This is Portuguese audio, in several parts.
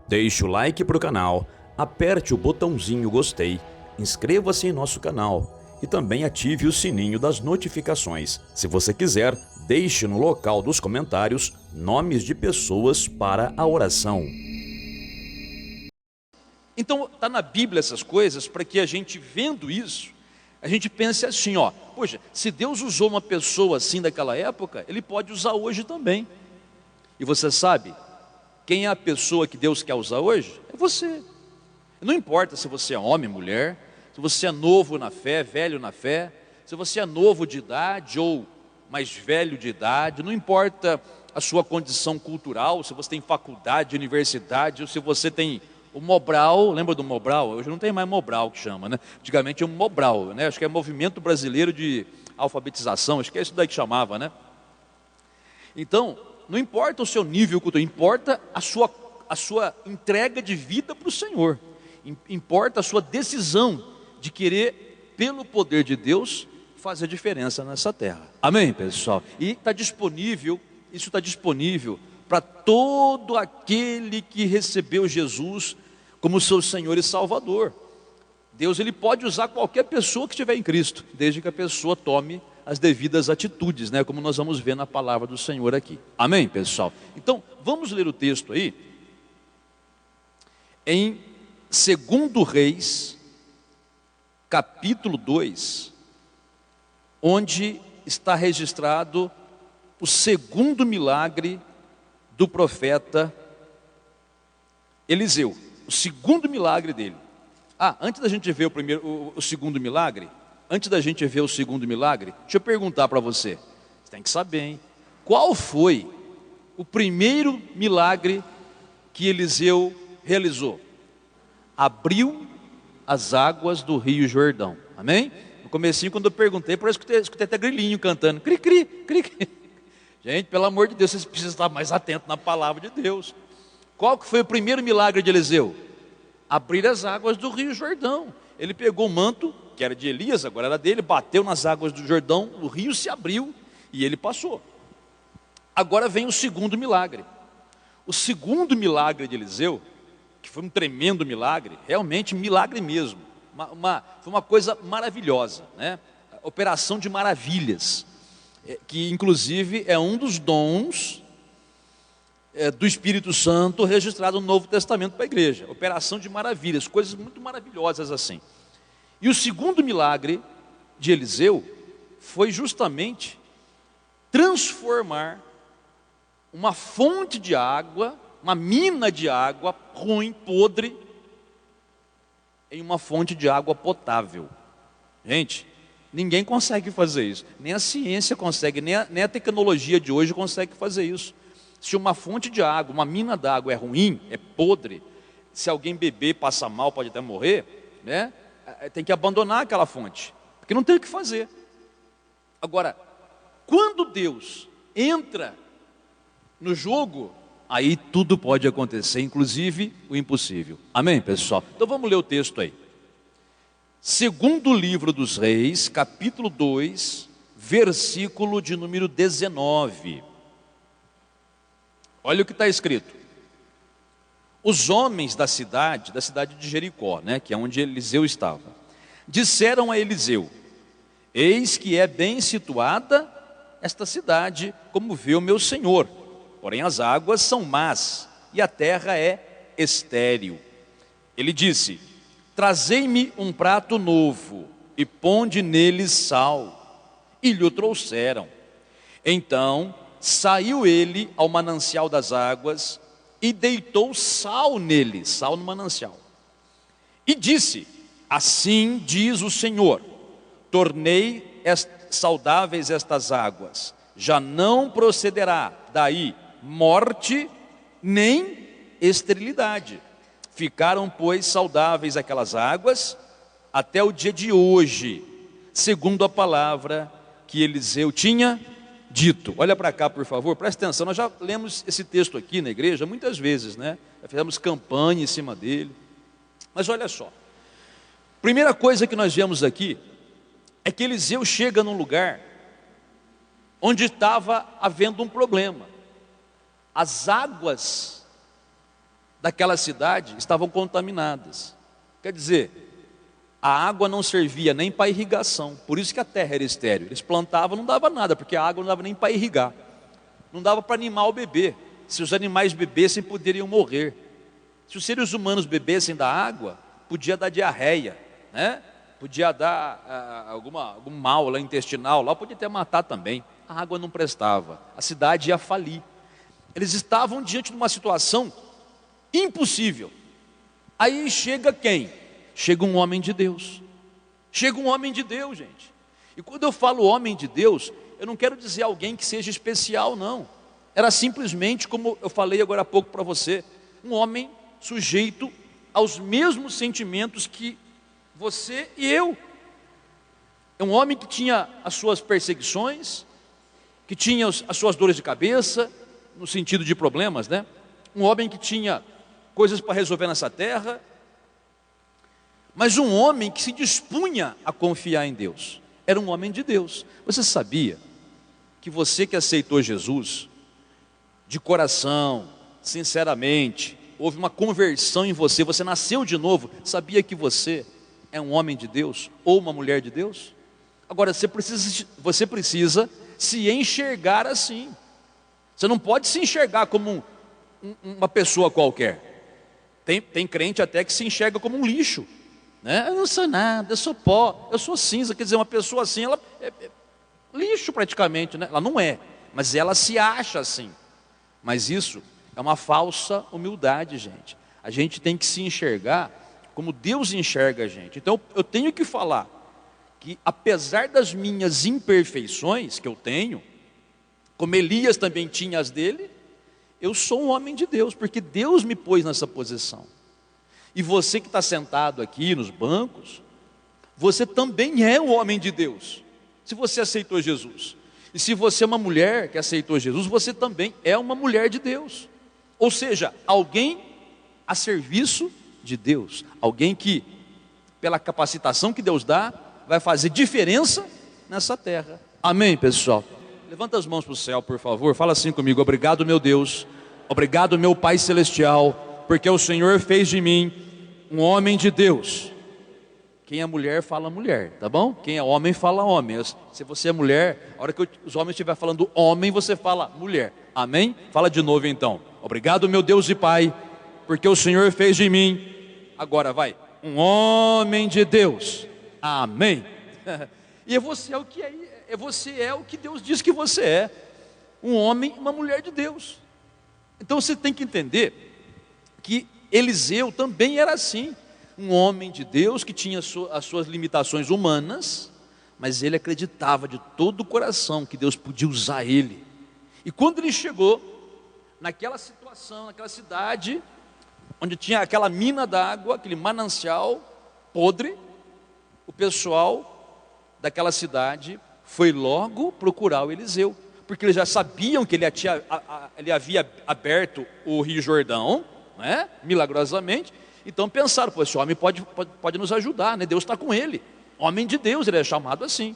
Deixe o like para o canal, aperte o botãozinho gostei, inscreva-se em nosso canal e também ative o sininho das notificações. Se você quiser, deixe no local dos comentários nomes de pessoas para a oração. Então, está na Bíblia essas coisas para que a gente, vendo isso, a gente pense assim, ó, poxa, se Deus usou uma pessoa assim daquela época, Ele pode usar hoje também. E você sabe, quem é a pessoa que Deus quer usar hoje? É você. Não importa se você é homem, mulher, se você é novo na fé, velho na fé, se você é novo de idade ou mais velho de idade, não importa a sua condição cultural, se você tem faculdade, universidade, ou se você tem o Mobral, lembra do Mobral? Hoje não tem mais Mobral que chama, né? Antigamente é um Mobral, né? Acho que é Movimento Brasileiro de Alfabetização, acho que é isso daí que chamava, né? Então, não importa o seu nível cultural, importa a sua entrega de vida para o Senhor, importa a sua decisão de querer, pelo poder de Deus, fazer diferença nessa terra. Amém, pessoal? E está disponível, isso está disponível para todo aquele que recebeu Jesus como seu Senhor e Salvador. Deus, Ele pode usar qualquer pessoa que estiver em Cristo, desde que a pessoa tome as devidas atitudes, né? Como nós vamos ver na palavra do Senhor aqui. Amém, pessoal? Então, vamos ler o texto aí, em 2 Reis, capítulo 2, onde está registrado o segundo milagre do profeta Eliseu, o segundo milagre dele. Antes da gente ver o segundo milagre, deixa eu perguntar para você, você tem que saber, hein? Qual foi o primeiro milagre que Eliseu realizou? Abriu as águas do Rio Jordão, amém? No comecinho, quando eu perguntei, parece que eu escutei até grilinho cantando, cri, cri, cri, cri. Gente, pelo amor de Deus, vocês precisam estar mais atentos na palavra de Deus. Qual que foi o primeiro milagre de Eliseu? Abrir as águas do Rio Jordão. Ele pegou o manto, que era de Elias, agora era dele, bateu nas águas do Jordão, o rio se abriu e ele passou. Agora vem o segundo milagre. O segundo milagre de Eliseu, que foi um tremendo milagre, realmente milagre mesmo, foi uma coisa maravilhosa, né? Operação de maravilhas, que inclusive é um dos dons do Espírito Santo registrado no Novo Testamento para a igreja. Operação de maravilhas, coisas muito maravilhosas assim. E o segundo milagre de Eliseu foi justamente transformar uma fonte de água, uma mina de água ruim, podre, em uma fonte de água potável. Gente, ninguém consegue fazer isso, nem a ciência consegue, nem a tecnologia de hoje consegue fazer isso. Se uma fonte de água, uma mina d'água é ruim, é podre, se alguém beber, passa mal, pode até morrer, né? Tem que abandonar aquela fonte, porque não tem o que fazer. Agora, quando Deus entra no jogo, aí tudo pode acontecer, inclusive o impossível. Amém, pessoal? Então vamos ler o texto aí. Segundo livro dos Reis, capítulo 2, versículo de número 19. Olha o que está escrito. Os homens da cidade de Jericó, né, que é onde Eliseu estava, disseram a Eliseu: eis que é bem situada esta cidade, como vê o meu senhor, porém as águas são más e a terra é estéril. Ele disse: trazei-me um prato novo e ponde nele sal. E lhe o trouxeram. Então saiu ele ao manancial das águas e deitou sal nele, sal no manancial. E disse: assim diz o Senhor, tornei saudáveis estas águas, já não procederá daí morte nem esterilidade. Ficaram, pois, saudáveis aquelas águas até o dia de hoje, segundo a palavra que Eliseu tinha dito. Olha para cá, por favor, presta atenção. Nós já lemos esse texto aqui na igreja muitas vezes, né? Já fizemos campanha em cima dele. Mas olha só, primeira coisa que nós vemos aqui é que Eliseu chega num lugar onde estava havendo um problema. As águas daquela cidade estavam contaminadas. Quer dizer, a água não servia nem para irrigação, por isso que a terra era estéril. Eles plantavam, não dava nada, porque a água não dava nem para irrigar, não dava para animal beber. Se os animais bebessem, poderiam morrer. Se os seres humanos bebessem da água, podia dar diarreia, né? Podia dar algum mal lá intestinal, lá podia até matar também. A água não prestava, a cidade ia falir. Eles estavam diante de uma situação impossível. Aí chega quem? Chega um homem de Deus. Chega um homem de Deus, gente. E quando eu falo homem de Deus, eu não quero dizer alguém que seja especial, não. Era simplesmente, como eu falei agora há pouco para você, um homem sujeito aos mesmos sentimentos que você e eu. É um homem que tinha as suas perseguições, que tinha as suas dores de cabeça, no sentido de problemas, né? Um homem que tinha coisas para resolver nessa terra, mas um homem que se dispunha a confiar em Deus. Era um homem de Deus. Você sabia que você que aceitou Jesus de coração, sinceramente, houve uma conversão em você, você nasceu de novo, sabia que você é um homem de Deus ou uma mulher de Deus? Agora você precisa se enxergar assim. Você não pode se enxergar como uma pessoa qualquer. Tem crente até que se enxerga como um lixo, né? Eu não sou nada, eu sou pó, eu sou cinza. Quer dizer, uma pessoa assim, ela é lixo praticamente, né? Ela não é, mas ela se acha assim. Mas isso é uma falsa humildade, gente. A gente tem que se enxergar como Deus enxerga a gente. Então eu tenho que falar que apesar das minhas imperfeições que eu tenho, como Elias também tinha as dele, eu sou um homem de Deus, porque Deus me pôs nessa posição. E você que está sentado aqui nos bancos, você também é um homem de Deus, se você aceitou Jesus. E se você é uma mulher que aceitou Jesus, você também é uma mulher de Deus. Ou seja, alguém a serviço de Deus, alguém que, pela capacitação que Deus dá, vai fazer diferença nessa terra. Amém, pessoal? Levanta as mãos para o céu, por favor. Fala assim comigo: obrigado, meu Deus, obrigado, meu Pai Celestial, porque o Senhor fez de mim um homem de Deus. Quem é mulher, fala mulher, tá bom? Quem é homem, fala homem. Se você é mulher, a hora que os homens estiverem falando homem, você fala mulher. Amém? Fala de novo então. Obrigado, meu Deus e Pai, porque o Senhor fez de mim, agora vai, um homem de Deus. Amém. E você é o que você é o que Deus diz que você é, um homem e uma mulher de Deus. Então você tem que entender que Eliseu também era assim, um homem de Deus que tinha as suas limitações humanas, mas ele acreditava de todo o coração que Deus podia usar ele. E quando ele chegou naquela situação, naquela cidade, onde tinha aquela mina d'água, aquele manancial podre, o pessoal daquela cidade foi logo procurar o Eliseu, porque eles já sabiam que ele havia aberto o Rio Jordão, né, milagrosamente. Então pensaram: pô, esse homem pode nos ajudar, né? Deus está com ele, homem de Deus, ele é chamado assim.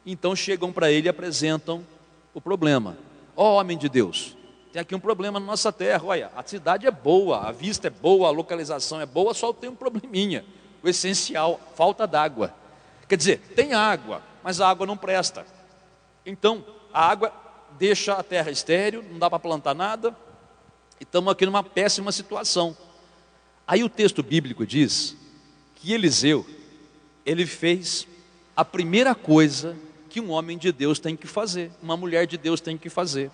Então chegam para ele e apresentam o problema. Ó, homem de Deus, tem aqui um problema na nossa terra. Olha, a cidade é boa, a vista é boa, a localização é boa, só tem um probleminha, o essencial, falta d'água. Quer dizer, tem água, mas a água não presta. Então a água deixa a terra estéril, não dá para plantar nada, e estamos aqui numa péssima situação. Aí o texto bíblico diz que Eliseu, ele fez a primeira coisa que um homem de Deus tem que fazer, uma mulher de Deus tem que fazer.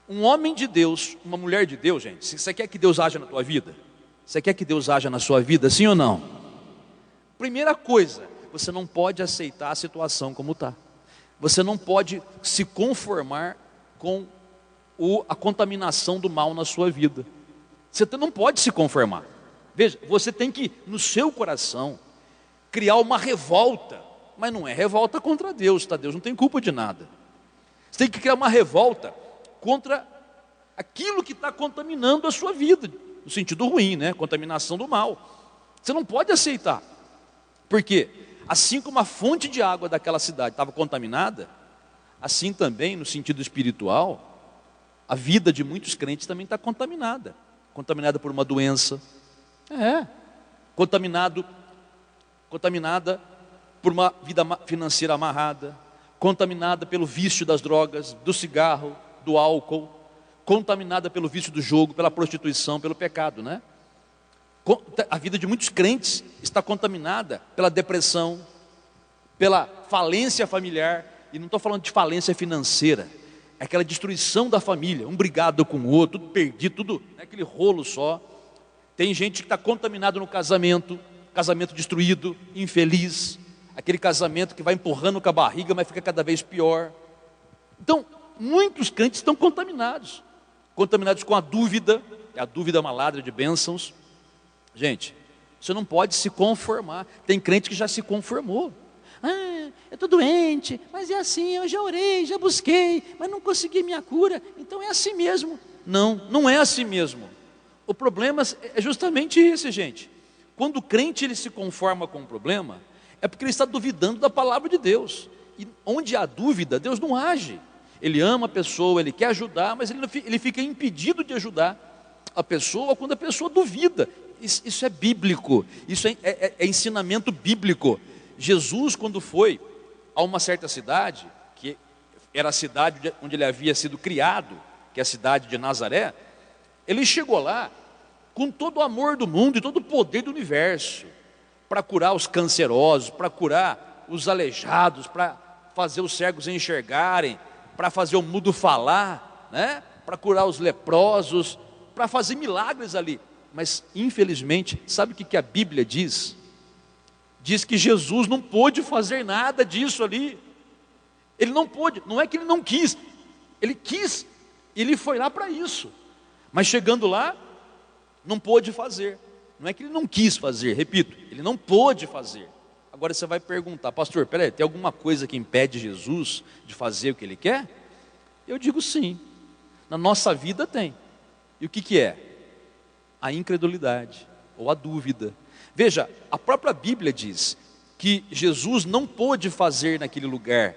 Um homem de Deus, uma mulher de Deus, gente, se você quer que Deus haja na tua vida, você quer que Deus haja na sua vida, sim ou não? Primeira coisa, você não pode aceitar a situação como está. Você não pode se conformar com a contaminação do mal na sua vida. Você não pode se conformar. Veja, você tem que, no seu coração, criar uma revolta. Mas não é revolta contra Deus, tá? Deus não tem culpa de nada. Você tem que criar uma revolta contra aquilo que está contaminando a sua vida, no sentido ruim, né? Contaminação do mal. Você não pode aceitar. Por quê? Assim como a fonte de água daquela cidade estava contaminada, assim também, no sentido espiritual, a vida de muitos crentes também está contaminada. contaminada por uma doença, contaminada por uma vida financeira amarrada, contaminada pelo vício das drogas, do cigarro, do álcool, contaminada pelo vício do jogo, pela prostituição, pelo pecado, né? A vida de muitos crentes está contaminada pela depressão, pela falência familiar, e não estou falando de falência financeira, é aquela destruição da família, um brigado com o outro, tudo perdido, tudo, é aquele rolo só. Tem gente que está contaminado no casamento destruído, infeliz, aquele casamento que vai empurrando com a barriga, mas fica cada vez pior. Então, muitos crentes estão contaminados com a dúvida, a dúvida maladra de bênçãos. Gente, você não pode se conformar. Tem crente que já se conformou. Eu estou doente, mas é assim, eu já orei, já busquei, mas não consegui minha cura, então é assim mesmo. Não é assim mesmo. O problema é justamente esse, gente. Quando o crente ele se conforma com o problema, é porque ele está duvidando da palavra de Deus. E onde há dúvida, Deus não age. Ele ama a pessoa, ele quer ajudar, mas ele fica impedido de ajudar a pessoa quando a pessoa duvida. Isso é bíblico, isso é ensinamento bíblico. Jesus, quando foi a uma certa cidade, que era a cidade onde ele havia sido criado, que é a cidade de Nazaré, ele chegou lá com todo o amor do mundo e todo o poder do universo, para curar os cancerosos, para curar os aleijados, para fazer os cegos enxergarem, para fazer o mudo falar, né? Para curar os leprosos, para fazer milagres ali. Mas infelizmente, sabe o que a Bíblia diz? Diz que Jesus não pôde fazer nada disso ali. Ele não pôde, não é que ele não quis, ele quis, ele foi lá para isso. Mas chegando lá, não pôde fazer. Não é que ele não quis fazer, repito, ele não pôde fazer. Agora você vai perguntar, pastor, peraí, tem alguma coisa que impede Jesus de fazer o que ele quer? Eu digo sim, na nossa vida tem. E o que é? A incredulidade, ou a dúvida. Veja, a própria Bíblia diz que Jesus não pôde fazer naquele lugar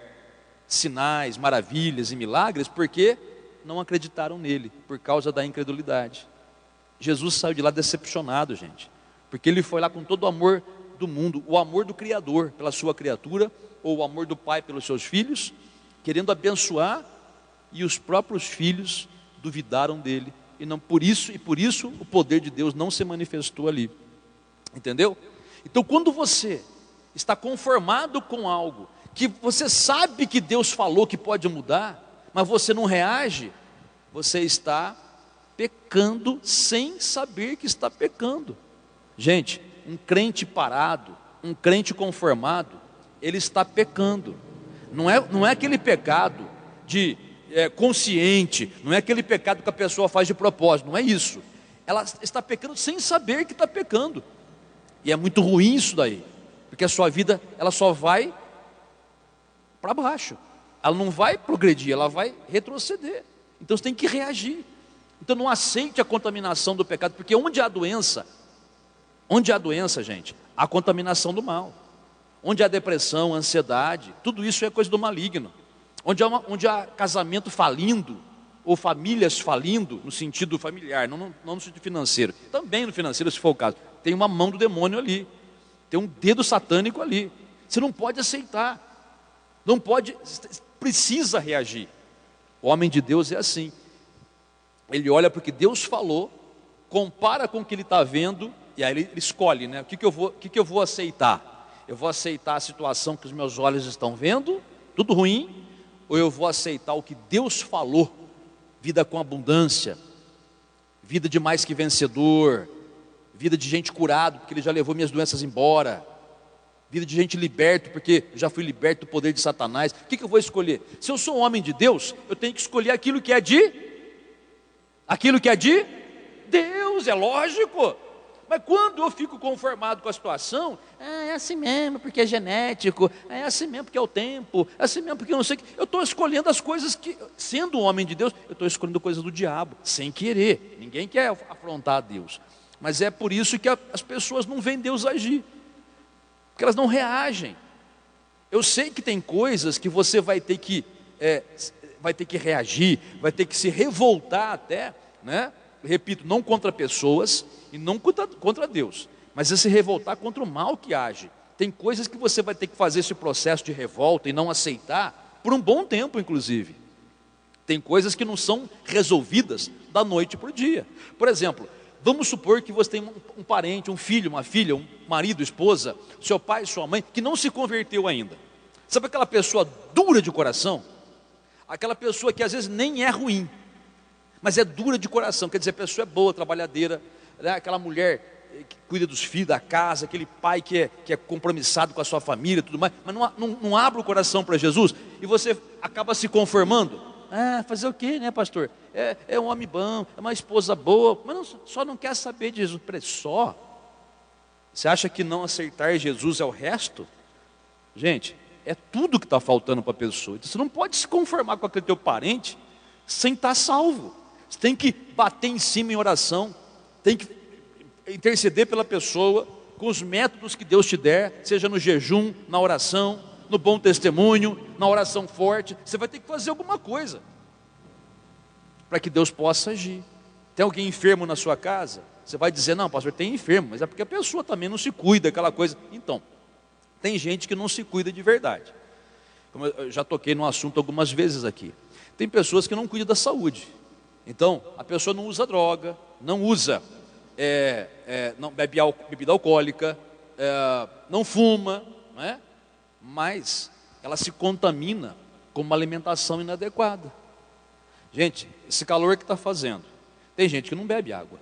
sinais, maravilhas e milagres, porque não acreditaram nele, por causa da incredulidade. Jesus saiu de lá decepcionado, gente, porque ele foi lá com todo o amor do mundo, o amor do Criador pela sua criatura, ou o amor do Pai pelos seus filhos, querendo abençoar, e os próprios filhos duvidaram dele, e por isso o poder de Deus não se manifestou ali, entendeu? Então quando você está conformado com algo, que você sabe que Deus falou que pode mudar, mas você não reage, você está pecando sem saber que está pecando. Gente, um crente parado, um crente conformado, ele está pecando. Não é aquele pecado de consciente, não é aquele pecado que a pessoa faz de propósito, não é isso. Ela está pecando sem saber que está pecando. E é muito ruim isso daí, porque a sua vida ela só vai para baixo. Ela não vai progredir, ela vai retroceder. Então você tem que reagir. Então não aceite a contaminação do pecado, porque onde há doença, gente, há contaminação do mal. Onde há depressão, ansiedade, tudo isso é coisa do maligno. Onde há casamento falindo, ou famílias falindo, no sentido familiar, não no sentido financeiro. Também no financeiro, se for o caso, tem uma mão do demônio ali, tem um dedo satânico ali. Você não pode aceitar, precisa reagir. O homem de Deus é assim. Ele olha porque Deus falou, compara com o que ele está vendo, e aí ele escolhe, né? O que eu vou aceitar? Eu vou aceitar a situação que os meus olhos estão vendo, tudo ruim, ou eu vou aceitar o que Deus falou, vida com abundância, vida de mais que vencedor, vida de gente curado, porque ele já levou minhas doenças embora, vida de gente liberto, porque já fui liberto do poder de Satanás. O que eu vou escolher? Se eu sou um homem de Deus, eu tenho que escolher aquilo que é de Deus, é lógico. Mas quando eu fico conformado com a situação, é assim mesmo, porque é genético, é assim mesmo, porque é o tempo, é assim mesmo, porque eu não sei o que. Eu estou escolhendo as coisas que, sendo um homem de Deus, eu estou escolhendo coisas do diabo, sem querer. Ninguém quer afrontar a Deus. Mas é por isso que as pessoas não veem Deus agir, porque elas não reagem. Eu sei que tem coisas que você vai ter que reagir, vai ter que se revoltar até, né? repito, não contra pessoas e não contra Deus, mas é se revoltar contra o mal que age. Tem coisas que você vai ter que fazer esse processo de revolta e não aceitar por um bom tempo, inclusive. Tem coisas que não são resolvidas da noite para o dia. Por exemplo, vamos supor que você tem um parente, um filho, uma filha, um marido, esposa, seu pai, sua mãe, que não se converteu ainda. Sabe aquela pessoa dura de coração? Aquela pessoa que às vezes nem é ruim, mas é dura de coração, quer dizer, a pessoa é boa, trabalhadeira, né? Aquela mulher que cuida dos filhos, da casa, aquele pai que é compromissado com a sua família, tudo mais, mas não abre o coração para Jesus, e você acaba se conformando. Fazer o quê, né, pastor? É um homem bom, é uma esposa boa, mas só não quer saber de Jesus. Peraí, só? Você acha que não aceitar Jesus é o resto? Gente, é tudo que está faltando para a pessoa. Então, você não pode se conformar com aquele teu parente sem estar salvo. Você tem que bater em cima em oração, tem que interceder pela pessoa, com os métodos que Deus te der, seja no jejum, na oração, no bom testemunho, na oração forte. Você vai ter que fazer alguma coisa para que Deus possa agir. Tem alguém enfermo na sua casa? Você vai dizer, não, pastor, tem enfermo, mas é porque a pessoa também não se cuida, aquela coisa. Então, tem gente que não se cuida de verdade. Como eu já toquei no assunto algumas vezes aqui. Tem pessoas que não cuidam da saúde. Então, a pessoa não usa droga, não usa, não bebe bebida alcoólica, não fuma, não é? Mas ela se contamina com uma alimentação inadequada. Gente, esse calor que está fazendo, tem gente que não bebe água.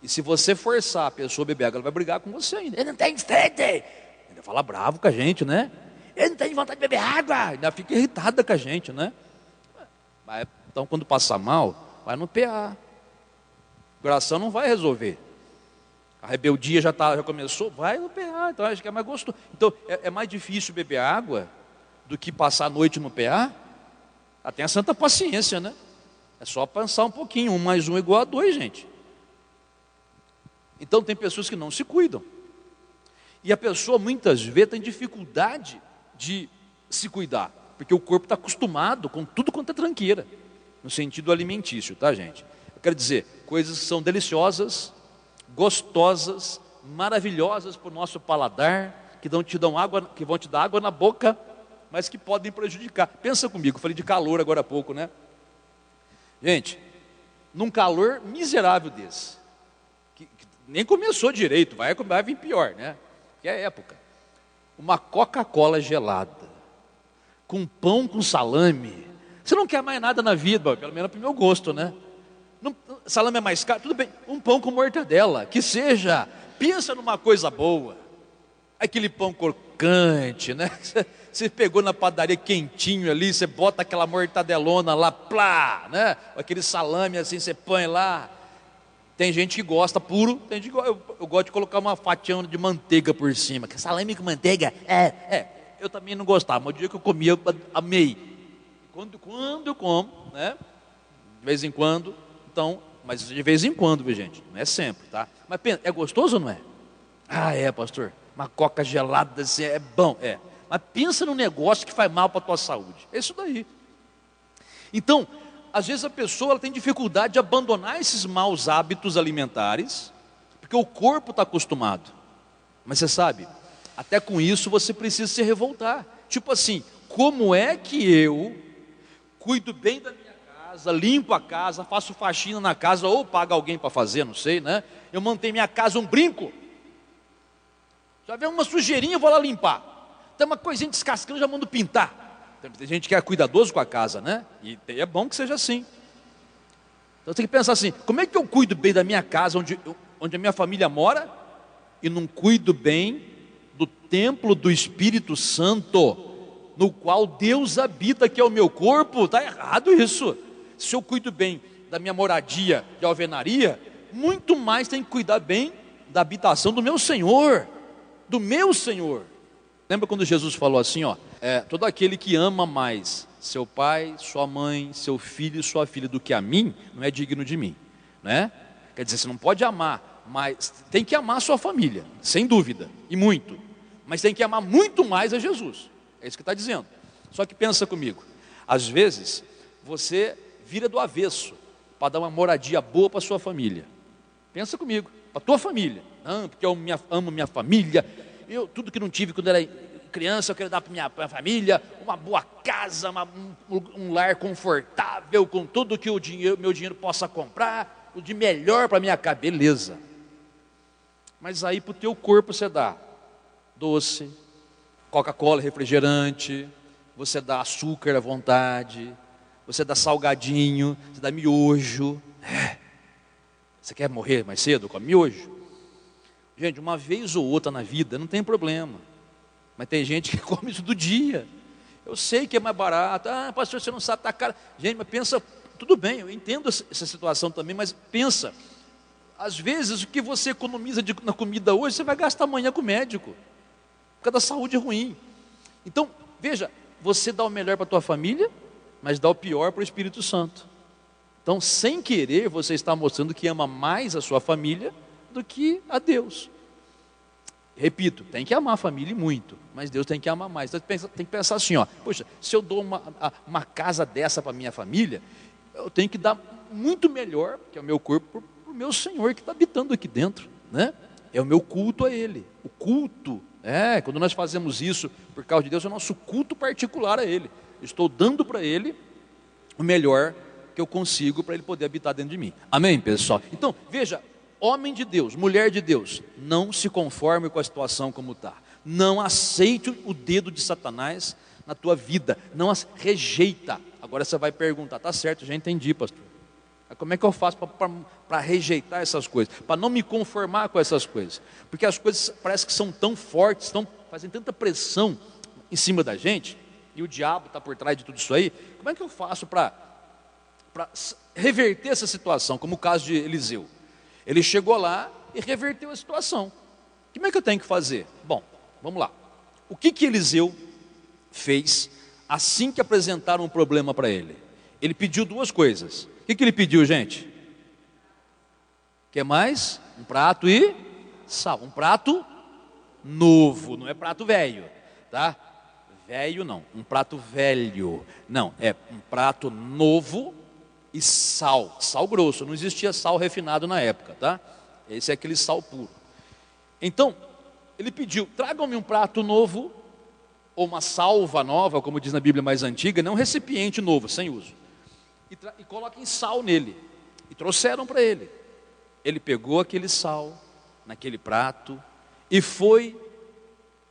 E se você forçar a pessoa a beber água, ela vai brigar com você ainda. Ele não tem sede. Ainda fala bravo com a gente, né? Ele não tem vontade de beber água. Ainda fica irritada com a gente, né? Então, quando passar mal, vai no PA. O coração não vai resolver. A rebeldia já começou, vai no PA. Então, acho que é mais gostoso. Então, é mais difícil beber água do que passar a noite no PA? Tenha santa paciência, né? É só pensar um pouquinho. 1 mais 1 igual a 2, gente. Então, tem pessoas que não se cuidam. E a pessoa, muitas vezes, tem dificuldade de se cuidar. Porque o corpo está acostumado com tudo quanto é tranqueira. No sentido alimentício, tá, gente? Eu quero dizer, coisas que são deliciosas, gostosas, maravilhosas para o nosso paladar, que vão te dar água na boca, mas que podem prejudicar. Pensa comigo, eu falei de calor agora há pouco, né? Gente, num calor miserável desse, que nem começou direito, vai vir pior, né? Que é época. Uma Coca-Cola gelada, com pão com salame. Você não quer mais nada na vida, pelo menos para o meu gosto, né? Salame é mais caro, tudo bem. Um pão com mortadela, que seja. Pensa numa coisa boa. Aquele pão crocante, né? Você pegou na padaria quentinho ali, você bota aquela mortadelona lá, plá, né? Aquele salame assim, você põe lá. Tem gente que gosta puro, tem gente que eu gosto de colocar uma fatia de manteiga por cima. Que salame com manteiga? Eu também não gostava, mas o dia que eu comia, eu amei. Quando eu como, né? De vez em quando, então, mas de vez em quando, viu, gente? Não é sempre, tá? Mas pensa, é gostoso ou não é? Pastor, uma coca gelada assim, é bom, Mas pensa num negócio que faz mal para a tua saúde. É isso daí. Então, às vezes a pessoa ela tem dificuldade de abandonar esses maus hábitos alimentares, porque o corpo está acostumado. Mas você sabe, até com isso você precisa se revoltar. Tipo assim, como é que eu cuido bem da minha casa, limpo a casa, faço faxina na casa, ou pago alguém para fazer, não sei, né? Eu mantenho minha casa um brinco. Já vem uma sujeirinha, eu vou lá limpar. Tem uma coisinha descascando, já mando pintar. Tem gente que é cuidadoso com a casa, né? E é bom que seja assim. Então tem que pensar assim, como é que eu cuido bem da minha casa, onde a minha família mora, e não cuido bem do templo do Espírito Santo, no qual Deus habita, que é o meu corpo? Está errado isso. Se eu cuido bem da minha moradia de alvenaria, muito mais tem que cuidar bem da habitação do meu Senhor. Do meu Senhor. Lembra quando Jesus falou assim, todo aquele que ama mais seu pai, sua mãe, seu filho e sua filha do que a mim, não é digno de mim, né? Quer dizer, você não pode amar, mas tem que amar a sua família, sem dúvida, e muito. Mas tem que amar muito mais a Jesus. É isso que está dizendo. Só que pensa comigo, às vezes você vira do avesso. para dar uma moradia boa para sua família. Pensa comigo, para tua família. Não, porque eu amo minha família. Tudo que não tive quando era criança, eu quero dar para minha família. Uma boa casa, um lar confortável, com tudo que meu dinheiro possa comprar. O de melhor para minha casa, beleza. Mas aí para o teu corpo você dá doce, Coca-Cola, refrigerante, você dá açúcar à vontade, você dá salgadinho, você dá miojo. Você quer morrer mais cedo? Com miojo? Gente, uma vez ou outra na vida não tem problema. Mas tem gente que come isso do dia. Eu sei que é mais barato. Pastor, você não sabe, tá caro. Gente, mas pensa, tudo bem, eu entendo essa situação também, mas pensa, às vezes o que você economiza na comida hoje, você vai gastar amanhã com o médico, por causa da saúde ruim. Então, veja, você dá o melhor para a tua família, mas dá o pior para o Espírito Santo. Então, sem querer, você está mostrando que ama mais a sua família do que a Deus. Repito, tem que amar a família muito, mas Deus tem que amar mais. Então, tem que pensar assim, poxa, se eu dou uma casa dessa para minha família, eu tenho que dar muito melhor, que é o meu corpo, para o meu Senhor que está habitando aqui dentro, né? É o meu culto a Ele. O culto, quando nós fazemos isso por causa de Deus, é o nosso culto particular a Ele. Eu estou dando para Ele o melhor que eu consigo para Ele poder habitar dentro de mim. Amém, pessoal? Então, veja, homem de Deus, mulher de Deus, não se conforme com a situação como está. Não aceite o dedo de Satanás na tua vida. Não rejeita. Agora você vai perguntar, tá certo, já entendi, pastor. Como é que eu faço para rejeitar essas coisas? Para não me conformar com essas coisas? Porque as coisas parecem que são tão fortes, fazem tanta pressão em cima da gente, e o diabo está por trás de tudo isso aí. Como é que eu faço para reverter essa situação, como o caso de Eliseu? Ele chegou lá e reverteu a situação. Como é que eu tenho que fazer? Bom, vamos lá. O que Eliseu fez assim que apresentaram um problema para ele? Ele pediu duas coisas. O que ele pediu, gente? Quer mais? Um prato e sal. Um prato novo, não é prato velho, tá? Velho não, um prato velho. Não, é um prato novo e sal grosso. Não existia sal refinado na época, tá? Esse é aquele sal puro. Então, ele pediu, tragam-me um prato novo, ou uma salva nova, como diz na Bíblia mais antiga, não um recipiente novo, sem uso. E coloquem sal nele. E trouxeram para ele. Ele pegou aquele sal, naquele prato, e foi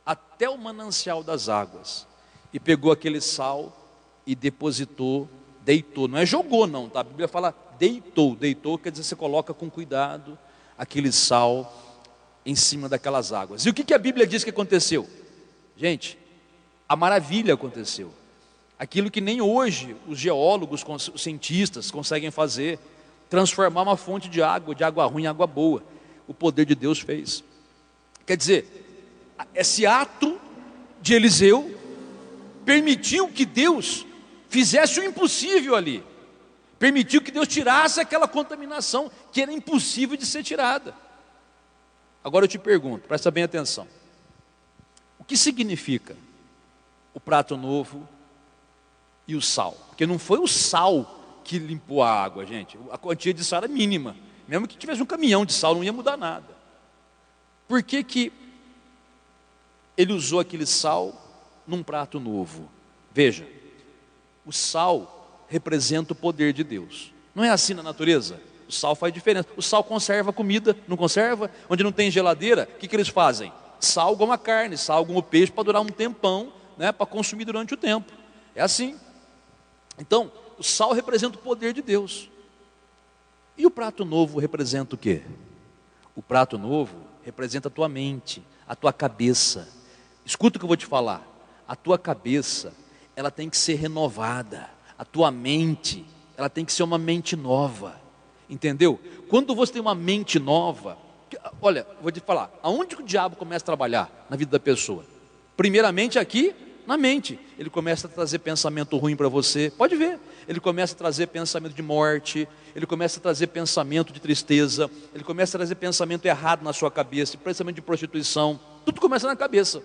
até o manancial das águas. E pegou aquele sal e depositou, deitou. Não é jogou não, tá? A Bíblia fala deitou. Deitou quer dizer você coloca com cuidado aquele sal em cima daquelas águas. E o que a Bíblia diz que aconteceu? Gente, a maravilha aconteceu. Aquilo que nem hoje os geólogos, os cientistas conseguem fazer, transformar uma fonte de água ruim em água boa. O poder de Deus fez. Quer dizer, esse ato de Eliseu permitiu que Deus fizesse o impossível ali. Permitiu que Deus tirasse aquela contaminação que era impossível de ser tirada. Agora eu te pergunto, presta bem atenção. O que significa o prato novo e o sal? Porque não foi o sal que limpou a água, gente. A quantia de sal era mínima. Mesmo que tivesse um caminhão de sal, não ia mudar nada. Por que ele usou aquele sal num prato novo? Veja, o sal representa o poder de Deus. Não é assim na natureza? O sal faz diferença. O sal conserva a comida, não conserva? Onde não tem geladeira, o que eles fazem? Salgam a carne, salgam o peixe para durar um tempão, né, para consumir durante o tempo. É assim. Então, o sal representa o poder de Deus. E o prato novo representa o quê? O prato novo representa a tua mente, a tua cabeça. Escuta o que eu vou te falar. A tua cabeça, ela tem que ser renovada. A tua mente, ela tem que ser uma mente nova. Entendeu? Quando você tem uma mente nova, olha, vou te falar, aonde que o diabo começa a trabalhar na vida da pessoa? Primeiramente aqui, na mente. Ele começa a trazer pensamento ruim para você, pode ver. Ele começa a trazer pensamento de morte, ele começa a trazer pensamento de tristeza, ele começa a trazer pensamento errado na sua cabeça, pensamento de prostituição, tudo começa na cabeça.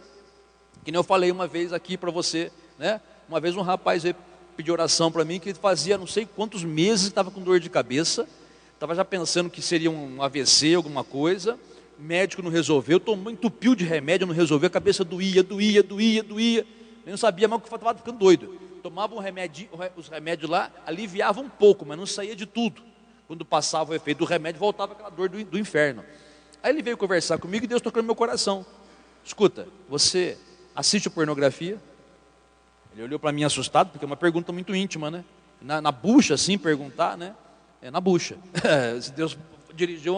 Que nem eu falei uma vez aqui para você, né? Uma vez um rapaz veio pedir oração para mim, que fazia não sei quantos meses que estava com dor de cabeça, estava já pensando que seria um AVC, alguma coisa, médico não resolveu, entupiu de remédio, não resolveu, a cabeça doía, eu não sabia mais o que estava ficando doido. Tomava os remédios lá, aliviava um pouco, mas não saía de tudo. Quando passava o efeito do remédio, voltava aquela dor do inferno. Aí ele veio conversar comigo e Deus tocou no meu coração. Escuta, você assiste pornografia? Ele olhou para mim assustado, porque é uma pergunta muito íntima, né? Na bucha, assim, perguntar, né? É na bucha. Se Deus dirigiu,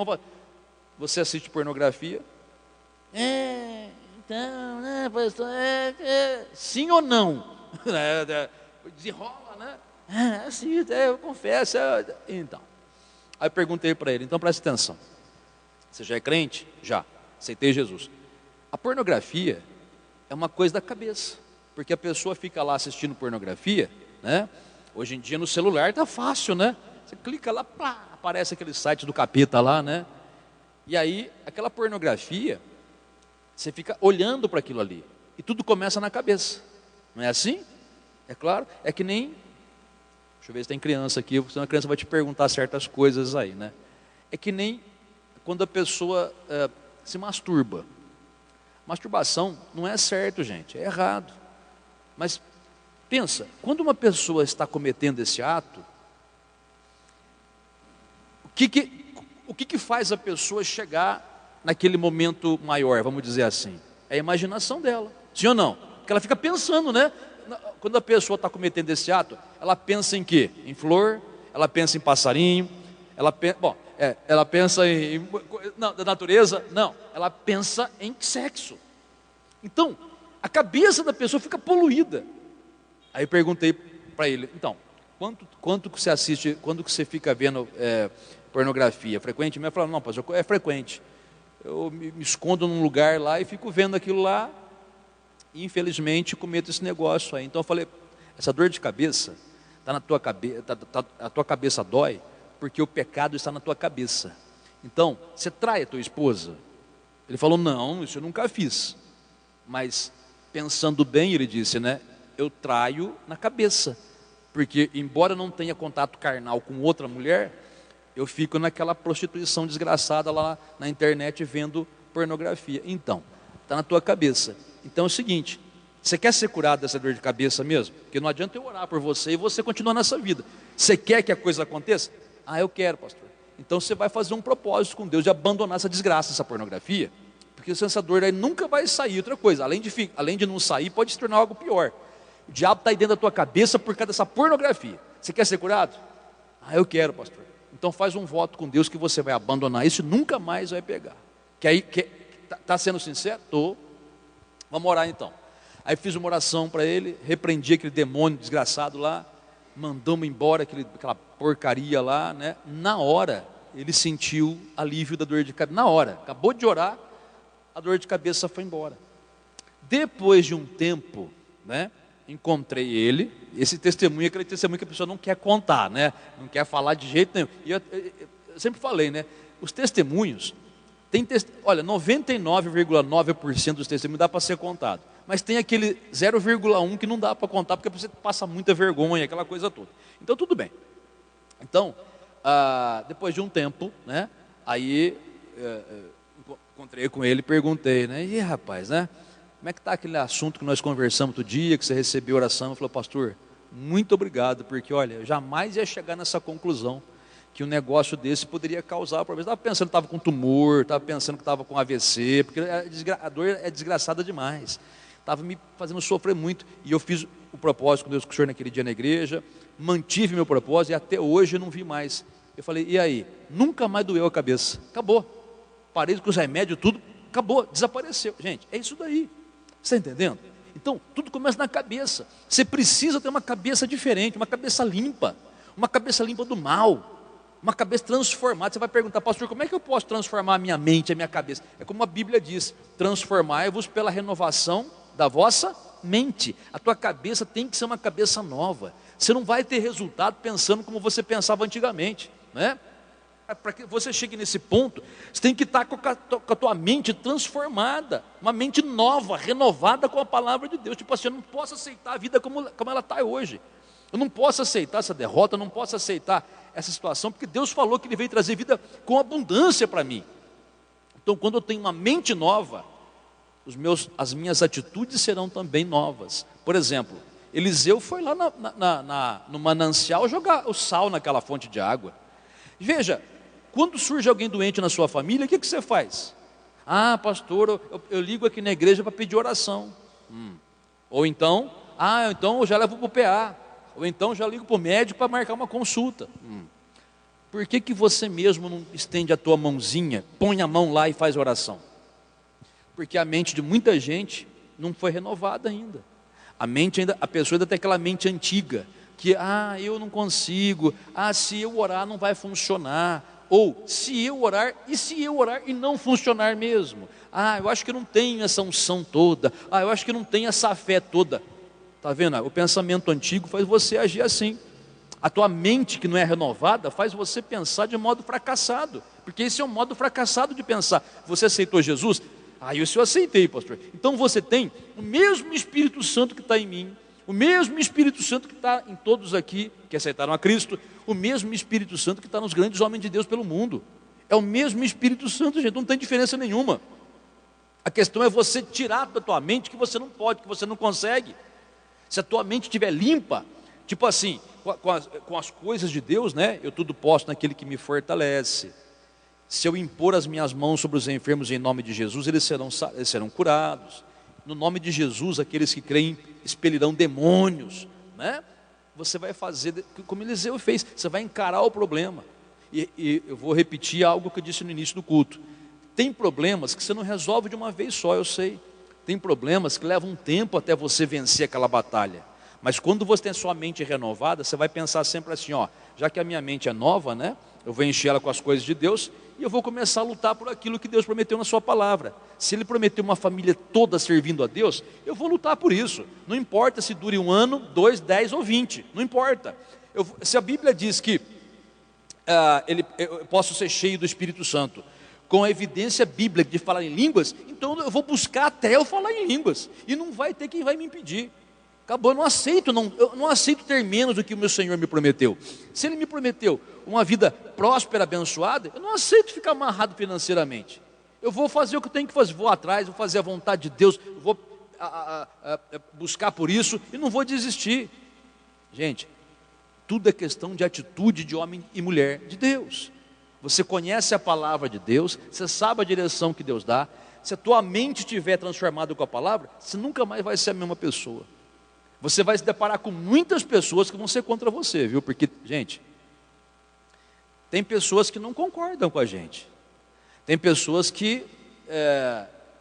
você assiste pornografia? Então, né, pastor? Sim ou não? Desenrola, né? Assisto, eu confesso. Então, aí eu perguntei para ele, então presta atenção. Você já é crente? Já. Aceitei Jesus. A pornografia é uma coisa da cabeça, porque a pessoa fica lá assistindo pornografia, né? Hoje em dia no celular está fácil, né? Você clica lá, plá, aparece aquele site do capeta lá, né? E aí, aquela pornografia, você fica olhando para aquilo ali, e tudo começa na cabeça. Não é assim? É claro, é que nem... Deixa eu ver se tem criança aqui, senão a criança vai te perguntar certas coisas aí, né? É que nem quando a pessoa se masturba. Masturbação não é certo, gente, é errado. Mas pensa, quando uma pessoa está cometendo esse ato, o que faz a pessoa chegar naquele momento maior, vamos dizer assim? É a imaginação dela, sim ou não? Porque ela fica pensando, né? Quando a pessoa está cometendo esse ato, ela pensa em quê? Em flor, ela pensa em passarinho, ela pensa não, da natureza, não, ela pensa em sexo. Então, a cabeça da pessoa fica poluída. Aí eu perguntei para ele, então, quanto que você assiste, quando que você fica vendo pornografia? Frequentemente? Ele falou, não, pastor, é frequente. Eu me escondo num lugar lá e fico vendo aquilo lá, e infelizmente cometo esse negócio aí. Então eu falei, essa dor de cabeça, está na tua cabeça, a tua cabeça dói, porque o pecado está na tua cabeça. Então, você trai a tua esposa? Ele falou, não, isso eu nunca fiz. Mas, pensando bem, ele disse, né? Eu traio na cabeça. Porque, embora eu não tenha contato carnal com outra mulher, eu fico naquela prostituição desgraçada lá na internet vendo pornografia. Então, está na tua cabeça. Então é o seguinte, você quer ser curado dessa dor de cabeça mesmo? Porque não adianta eu orar por você e você continuar nessa vida. Você quer que a coisa aconteça? Ah, eu quero, pastor. Então você vai fazer um propósito com Deus de abandonar essa desgraça, essa pornografia, porque essa dor aí nunca vai sair. Outra coisa, além de não sair, pode se tornar algo pior. O diabo está aí dentro da tua cabeça por causa dessa pornografia. Você quer ser curado? Ah, eu quero, pastor. Então faz um voto com Deus que você vai abandonar isso e nunca mais vai pegar. Está sendo sincero? Estou. Vamos orar então. Aí fiz uma oração para ele, repreendi aquele demônio desgraçado lá, mandamos embora aquela porcaria lá, né? Na hora, ele sentiu alívio da dor de cabeça. Na hora, acabou de orar, a dor de cabeça foi embora. Depois de um tempo, né? Encontrei ele, esse testemunho é aquele testemunho que a pessoa não quer contar, né? Não quer falar de jeito nenhum. E eu sempre falei, né? Os testemunhos, olha, 99,9% dos testemunhos dá para ser contado. Mas tem aquele 0,1 que não dá para contar, porque você passa muita vergonha, aquela coisa toda. Então tudo bem. Então, depois de um tempo, né? Aí encontrei com ele e perguntei, né? E rapaz, né? Como é que está aquele assunto que nós conversamos outro dia, que você recebeu oração? Eu falei, pastor, muito obrigado, porque olha, eu jamais ia chegar nessa conclusão, que um negócio desse poderia causar problema. Estava pensando que estava com tumor, estava pensando que estava com AVC, porque a dor é desgraçada demais. Estava me fazendo sofrer muito, e eu fiz o propósito com Deus, com o senhor naquele dia na igreja, mantive meu propósito, e até hoje eu não vi mais. Eu falei, e aí? Nunca mais doeu a cabeça, acabou. Parei com os remédios, tudo, acabou, desapareceu. Gente, é isso daí. Você está entendendo? Então, tudo começa na cabeça. Você precisa ter uma cabeça diferente, uma cabeça limpa do mal, uma cabeça transformada. Você vai perguntar, pastor, como é que eu posso transformar a minha mente, a minha cabeça? É como a Bíblia diz, transformai-vos pela renovação da vossa mente. A tua cabeça tem que ser uma cabeça nova. Você não vai ter resultado pensando como você pensava antigamente, né? Para que você chegue nesse ponto, você tem que estar com a tua mente transformada, uma mente nova, renovada com a palavra de Deus. Tipo assim, eu não posso aceitar a vida como ela está hoje. Eu não posso aceitar essa derrota, eu não posso aceitar essa situação, porque Deus falou que Ele veio trazer vida com abundância para mim. Então, quando eu tenho uma mente nova, as minhas atitudes serão também novas. Por exemplo, Eliseu foi lá no manancial jogar o sal naquela fonte de água. Veja, quando surge alguém doente na sua família, o que você faz? Ah, pastor, eu ligo aqui na igreja para pedir oração. Ou então, eu já levo para o PA. Ou então já ligo para o médico para marcar uma consulta. Por que você mesmo não estende a tua mãozinha, põe a mão lá e faz oração? Porque a mente de muita gente não foi renovada ainda. A pessoa ainda tem aquela mente antiga, que eu não consigo, se eu orar não vai funcionar. Ou se eu orar e não funcionar mesmo. Eu acho que eu não tenho essa unção toda. Eu acho que eu não tenho essa fé toda. Está vendo? O pensamento antigo faz você agir assim. A tua mente que não é renovada faz você pensar de modo fracassado. Porque esse é um modo fracassado de pensar. Você aceitou Jesus? Isso eu aceitei, pastor. Então você tem o mesmo Espírito Santo que está em mim, o mesmo Espírito Santo que está em todos aqui que aceitaram a Cristo, o mesmo Espírito Santo que está nos grandes homens de Deus pelo mundo. É o mesmo Espírito Santo, gente, não tem diferença nenhuma. A questão é você tirar da tua mente que você não pode, que você não consegue. Se a tua mente estiver limpa, tipo assim, com as coisas de Deus, né? Eu tudo posso naquele que me fortalece. Se eu impor as minhas mãos sobre os enfermos em nome de Jesus, eles serão curados. No nome de Jesus, aqueles que creem expelirão demônios, né? Você vai fazer como Eliseu fez, você vai encarar o problema. E eu vou repetir algo que eu disse no início do culto. Tem problemas que você não resolve de uma vez só, eu sei. Tem problemas que levam um tempo até você vencer aquela batalha. Mas quando você tem a sua mente renovada, você vai pensar sempre assim, já que a minha mente é nova, né? Eu vou encher ela com as coisas de Deus e eu vou começar a lutar por aquilo que Deus prometeu na sua palavra. Se Ele prometeu uma família toda servindo a Deus, eu vou lutar por isso. Não importa se dure 1 ano, 2, 10 ou 20, não importa. Se a Bíblia diz que eu posso ser cheio do Espírito Santo, com a evidência bíblica de falar em línguas, então eu vou buscar até eu falar em línguas, e não vai ter quem vai me impedir. Acabou, eu não aceito ter menos do que o meu Senhor me prometeu. Se Ele me prometeu uma vida próspera, abençoada, eu não aceito ficar amarrado financeiramente. Eu vou fazer o que eu tenho que fazer, vou atrás, vou fazer a vontade de Deus, vou buscar por isso e não vou desistir. Gente, tudo é questão de atitude de homem e mulher de Deus. Você conhece a palavra de Deus, você sabe a direção que Deus dá. Se a tua mente estiver transformada com a palavra, você nunca mais vai ser a mesma pessoa. Você vai se deparar com muitas pessoas que vão ser contra você, viu? Porque, gente, tem pessoas que não concordam com a gente. Tem pessoas que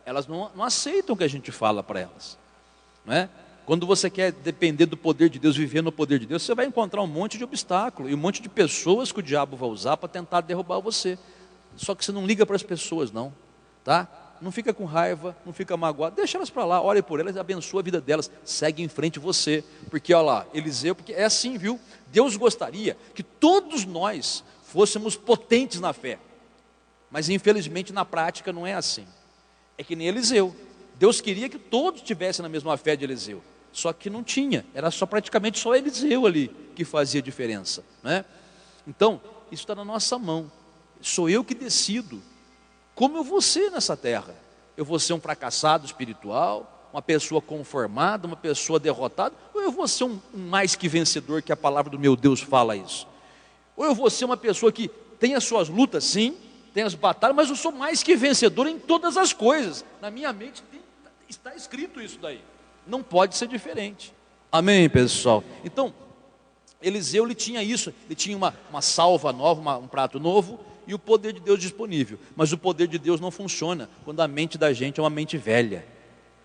elas não aceitam o que a gente fala para elas, não é? Quando você quer depender do poder de Deus, viver no poder de Deus, você vai encontrar um monte de obstáculo e um monte de pessoas que o diabo vai usar para tentar derrubar você. Só que você não liga para as pessoas, não, tá? Não fica com raiva, não fica magoado, deixa elas para lá, ore por elas, abençoa a vida delas, segue em frente você, porque olha lá, Eliseu, porque é assim, viu? Deus gostaria que todos nós fôssemos potentes na fé, mas infelizmente na prática não é assim. É que nem Eliseu, Deus queria que todos tivessem na mesma fé de Eliseu, só que não tinha, era praticamente só Eliseu ali que fazia diferença, né? Então, isso está na nossa mão, sou eu que decido como eu vou ser nessa terra. Eu vou ser um fracassado espiritual, uma pessoa conformada, uma pessoa derrotada, ou eu vou ser um mais que vencedor, que a palavra do meu Deus fala isso? Ou eu vou ser uma pessoa que tem as suas lutas, sim, tem as batalhas, mas eu sou mais que vencedor em todas as coisas. Na minha mente está escrito isso daí, não pode ser diferente. Amém, pessoal? Então, Eliseu, ele tinha isso, ele tinha uma salva nova, um prato novo, e o poder de Deus disponível. Mas o poder de Deus não funciona quando a mente da gente é uma mente velha.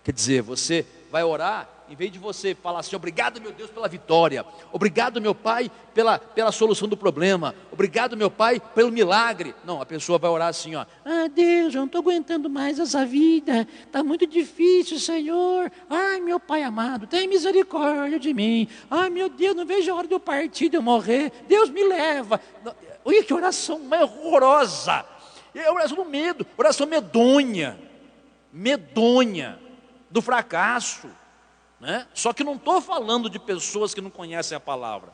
Quer dizer, você vai orar, em vez de você falar assim, obrigado meu Deus pela vitória, obrigado meu Pai pela solução do problema, obrigado meu Pai pelo milagre. Não, a pessoa vai orar assim, Deus, eu não estou aguentando mais essa vida, está muito difícil, Senhor. Ai meu Pai amado, tem misericórdia de mim. Ai meu Deus, não vejo a hora de eu partir, de eu morrer. Deus me leva. Olha que oração mais horrorosa. É oração do medo, oração medonha do fracasso. né? Só que não estou falando de pessoas que não conhecem a palavra,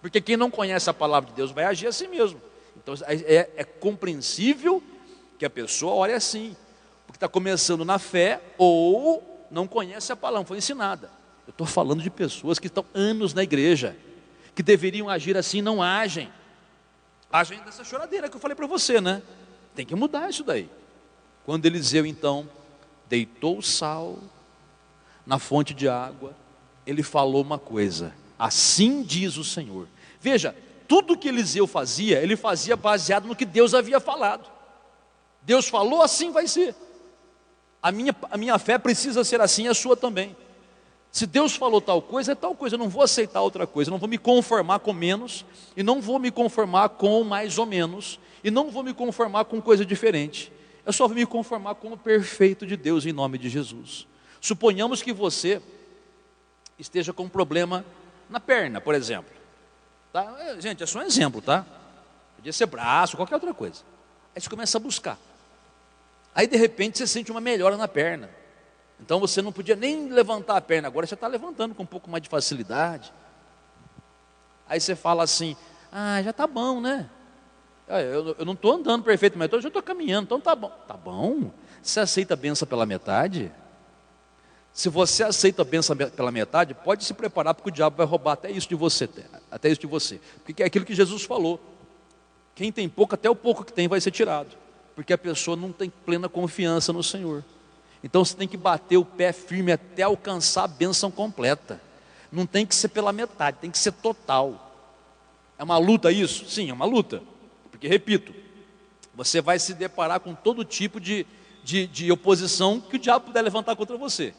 porque quem não conhece a palavra de Deus vai agir assim mesmo. Então é compreensível que a pessoa ore assim, porque está começando na fé ou não conhece a palavra, não foi ensinada. Eu estou falando de pessoas que estão anos na igreja, que deveriam agir assim, não agem. Agem dessa choradeira que eu falei para você, né? Tem que mudar isso daí. Quando Eliseu então deitou o sal na fonte de água, ele falou uma coisa: assim diz o Senhor. Veja, tudo que Eliseu fazia, ele fazia baseado no que Deus havia falado. Deus falou, assim vai ser. A minha fé precisa ser assim, a sua também. Se Deus falou tal coisa, é tal coisa. Eu não vou aceitar outra coisa, eu não vou me conformar com menos, e não vou me conformar com mais ou menos, e não vou me conformar com coisa diferente. Eu só vou me conformar com o perfeito de Deus, em nome de Jesus. Suponhamos que você esteja com um problema na perna, por exemplo, tá? Gente, é só um exemplo, tá? Podia ser braço, qualquer outra coisa. Aí você começa a buscar, aí de repente você sente uma melhora na perna. Então você não podia nem levantar a perna, agora você está levantando com um pouco mais de facilidade. Aí você fala assim: ah, já está bom, né? Eu não estou andando perfeito, mas eu já estou caminhando, então tá bom. Tá bom? Você aceita a benção pela metade? Se você aceita a benção pela metade, pode se preparar, porque o diabo vai roubar até isso de você, porque é aquilo que Jesus falou: quem tem pouco, até o pouco que tem vai ser tirado, porque a pessoa não tem plena confiança no Senhor. Então você tem que bater o pé firme até alcançar a bênção completa. Não tem que ser pela metade, tem que ser total. É uma luta isso? Sim, é uma luta. Porque, repito, você vai se deparar com todo tipo de oposição que o diabo puder levantar contra você.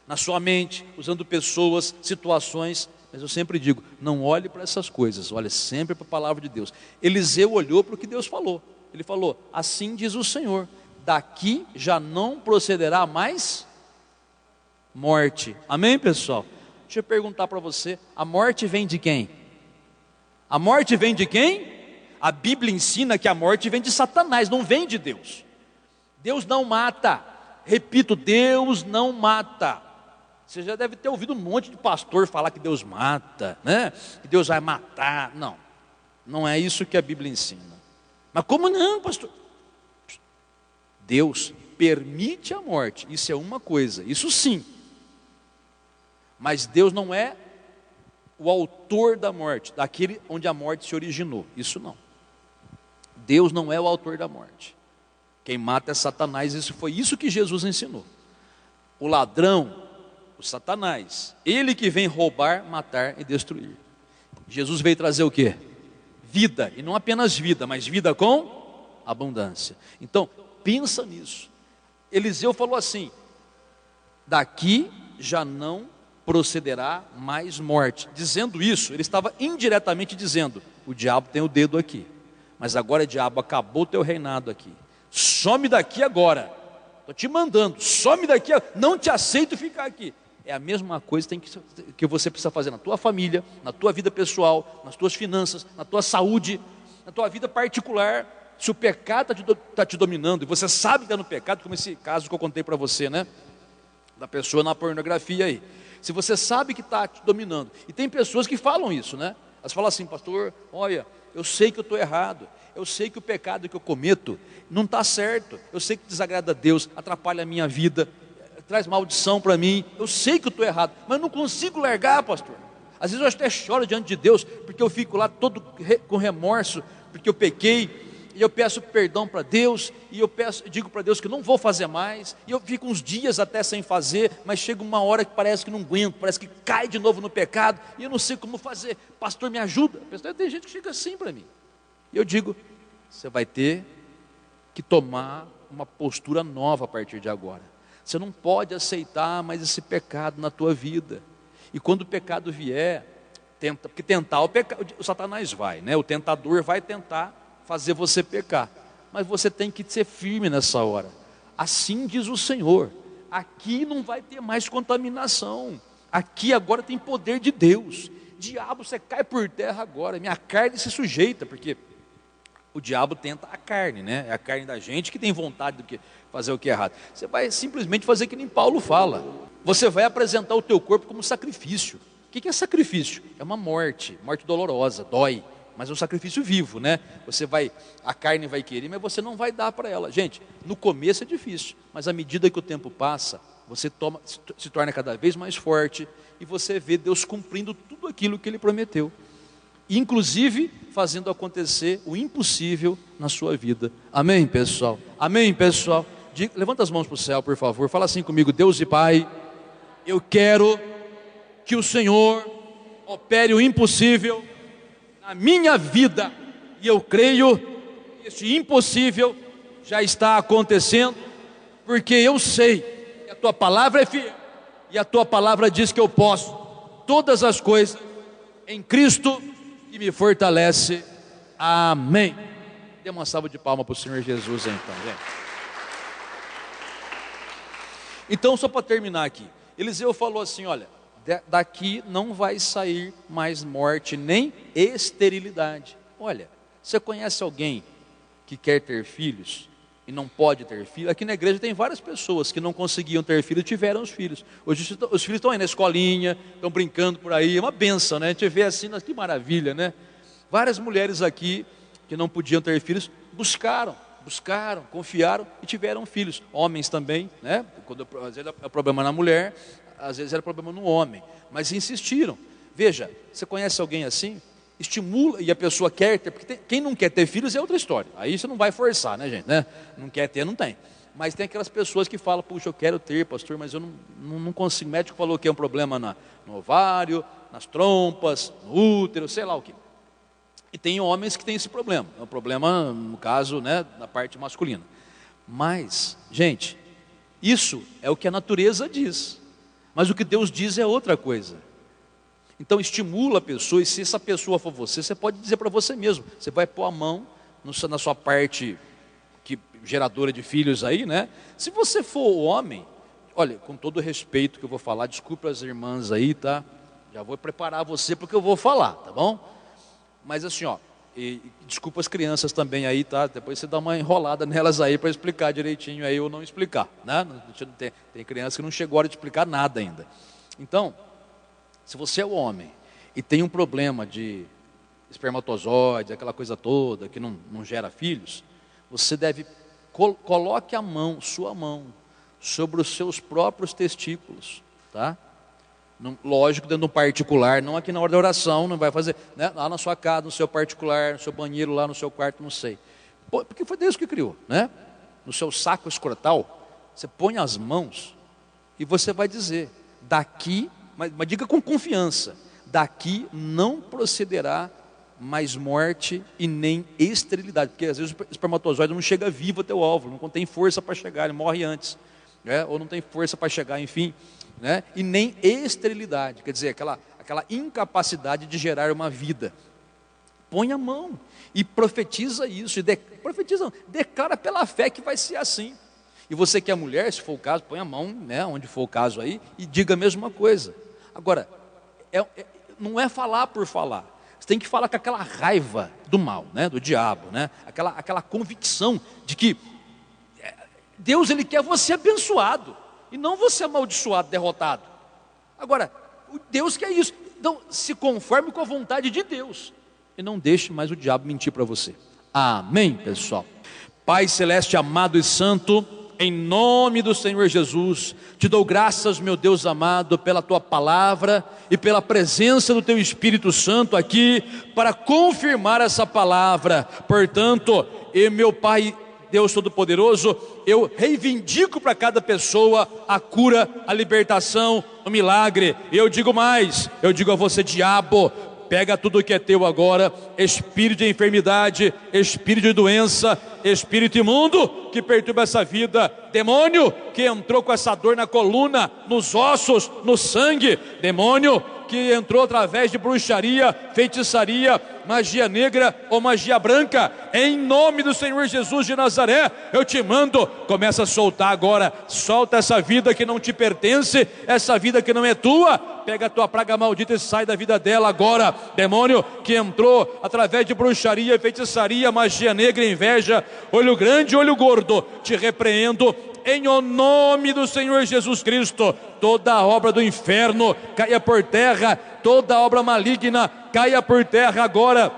Na sua mente, usando pessoas, situações. Mas eu sempre digo, não olhe para essas coisas, olhe sempre para a palavra de Deus. Eliseu olhou para o que Deus falou. Ele falou: assim diz o Senhor, daqui já não procederá mais morte. Amém, pessoal? Deixa eu perguntar para você: a morte vem de quem? A morte vem de quem? A Bíblia ensina que a morte vem de Satanás, não vem de Deus. Deus não mata. Repito, Deus não mata. Você já deve ter ouvido um monte de pastor falar que Deus mata, né? Que Deus vai matar. Não, não é isso que a Bíblia ensina. Mas como não, pastor? Deus permite a morte, isso é uma coisa, isso sim. Mas Deus não é o autor da morte, daquele onde a morte se originou, isso não. Deus não é o autor da morte. Quem mata é Satanás, isso foi isso que Jesus ensinou. O ladrão, o Satanás, ele que vem roubar, matar e destruir. Jesus veio trazer o quê? Vida, e não apenas vida, mas vida com abundância. Então, pensa nisso. Eliseu falou assim: daqui já não procederá mais morte. Dizendo isso, ele estava indiretamente dizendo: o diabo tem o dedo aqui, mas agora, diabo, acabou o teu reinado aqui, some daqui agora, estou te mandando, some daqui, não te aceito ficar aqui. É a mesma coisa que você precisa fazer na tua família, na tua vida pessoal, nas tuas finanças, na tua saúde, na tua vida particular. Se o pecado está te dominando, e você sabe que está no pecado, como esse caso que eu contei para você, né? Da pessoa na pornografia aí. Se você sabe que está te dominando, e tem pessoas que falam isso, né? Elas falam assim: pastor, olha, eu sei que eu estou errado, eu sei que o pecado que eu cometo não está certo, eu sei que desagrada a Deus, atrapalha a minha vida, traz maldição para mim, eu sei que eu estou errado, mas eu não consigo largar, pastor. Às vezes eu até choro diante de Deus, porque eu fico lá todo com remorso, porque eu pequei, e eu peço perdão para Deus, e eu digo para Deus que não vou fazer mais, e eu fico uns dias até sem fazer, mas chega uma hora que parece que não aguento, parece que cai de novo no pecado, e eu não sei como fazer. Pastor, me ajuda. Pastor, tem gente que chega assim para mim, e eu digo: você vai ter que tomar uma postura nova a partir de agora. Você não pode aceitar mais esse pecado na tua vida. E quando o pecado vier, porque tentar o Satanás vai, né? O tentador vai tentar fazer você pecar, mas você tem que ser firme nessa hora. Assim diz o Senhor: aqui não vai ter mais contaminação, aqui agora tem poder de Deus. Diabo, você cai por terra agora, minha carne se sujeita, porque o diabo tenta a carne, né? É a carne da gente que tem vontade de fazer o que é errado. Você vai simplesmente fazer que nem Paulo fala: Você vai apresentar o teu corpo como sacrifício. O que é sacrifício? É uma morte dolorosa, dói, mas é um sacrifício vivo, né? A carne vai querer, mas você não vai dar para ela. Gente, no começo é difícil, mas à medida que o tempo passa, você se torna cada vez mais forte e você vê Deus cumprindo tudo aquilo que Ele prometeu, inclusive fazendo acontecer o impossível na sua vida. Amém, pessoal? Amém, pessoal? Levanta as mãos para o céu, por favor. Fala assim comigo: Deus e Pai, eu quero que o Senhor opere o impossível na minha vida, e eu creio que este impossível já está acontecendo, porque eu sei que a Tua palavra é fiel, e a Tua palavra diz que eu posso todas as coisas em Cristo que me fortalece. Amém. Dê uma salva de palmas para o Senhor Jesus então, gente. Então, só para terminar aqui, Eliseu falou assim: olha, daqui não vai sair mais morte nem esterilidade. Olha, você conhece alguém que quer ter filhos e não pode ter filhos? Aqui na igreja tem várias pessoas que não conseguiam ter filhos e tiveram os filhos. Hoje os filhos estão aí na escolinha, estão brincando por aí, é uma bênção, né? A gente vê assim, que maravilha, né? Várias mulheres aqui que não podiam ter filhos buscaram, confiaram e tiveram filhos. Homens também, né? Às vezes é problema na mulher, às vezes era problema no homem, mas insistiram. Veja, você conhece alguém assim? Estimula, e a pessoa quer ter, porque quem não quer ter filhos é outra história, aí você não vai forçar, né, gente, né? Não quer ter, não tem. Mas tem aquelas pessoas que falam: puxa, eu quero ter, pastor, mas eu não consigo. O médico falou que é um problema no ovário, nas trompas, no útero, sei lá o que. E tem homens que têm esse problema, é um problema, no caso, né, na parte masculina. Mas, gente, isso é o que a natureza diz, mas o que Deus diz é outra coisa. Então estimula a pessoa, e se essa pessoa for você pode dizer para você mesmo, você vai pôr a mão na sua parte geradora de filhos aí, né? Se você for homem, olha, com todo o respeito que eu vou falar, desculpa as irmãs aí, tá? Já vou preparar você porque eu vou falar, tá bom? Mas assim, ó, desculpa as crianças também aí, tá? Depois você dá uma enrolada nelas aí para explicar direitinho aí ou não explicar, né? Tem criança que não chegou a hora de explicar nada ainda. Então, se você é o homem e tem um problema de espermatozoide, aquela coisa toda que não gera filhos, você deve coloque sua mão sobre os seus próprios testículos, tá? Lógico, dentro do particular, não aqui na hora da oração, não vai fazer, né? Lá na sua casa, no seu particular, no seu banheiro, lá no seu quarto, não sei. Porque foi Deus que criou, né? No seu saco escrotal, você põe as mãos e você vai dizer: daqui, mas diga com confiança, daqui não procederá mais morte e nem esterilidade, porque às vezes o espermatozoide não chega vivo até o óvulo, não tem força para chegar, ele morre antes, né? Ou não tem força para chegar, enfim, né? E nem esterilidade, quer dizer, aquela incapacidade de gerar uma vida. Põe a mão e profetiza isso, declara pela fé que vai ser assim. E você que é mulher, se for o caso, põe a mão, né, onde for o caso aí, e diga a mesma coisa. Agora, não é falar por falar, você tem que falar com aquela raiva do mal, né, do diabo, né, aquela convicção de que Deus, Ele quer você abençoado, e não você amaldiçoado, derrotado. Agora, Deus quer isso. Então, se conforme com a vontade de Deus, e não deixe mais o diabo mentir para você. Amém, pessoal? Pai celeste, amado e santo, em nome do Senhor Jesus, te dou graças, meu Deus amado, pela tua palavra e pela presença do teu Espírito Santo aqui para confirmar essa palavra. Portanto, meu Pai Deus Todo-Poderoso, eu reivindico para cada pessoa a cura, a libertação, o milagre. E eu digo mais, eu digo a você, diabo, pega tudo que é teu agora, espírito de enfermidade, espírito de doença, espírito imundo que perturba essa vida, demônio que entrou com essa dor na coluna, nos ossos, no sangue, demônio que entrou através de bruxaria, feitiçaria, magia negra ou magia branca, em nome do Senhor Jesus de Nazaré, eu te mando, começa a soltar agora, solta essa vida que não te pertence, essa vida que não é tua, pega a tua praga maldita e sai da vida dela agora, demônio que entrou através de bruxaria, feitiçaria, magia negra, inveja, olho grande, olho gordo, te repreendo, em o nome do Senhor Jesus Cristo. Toda obra do inferno caia por terra, toda obra maligna caia por terra agora,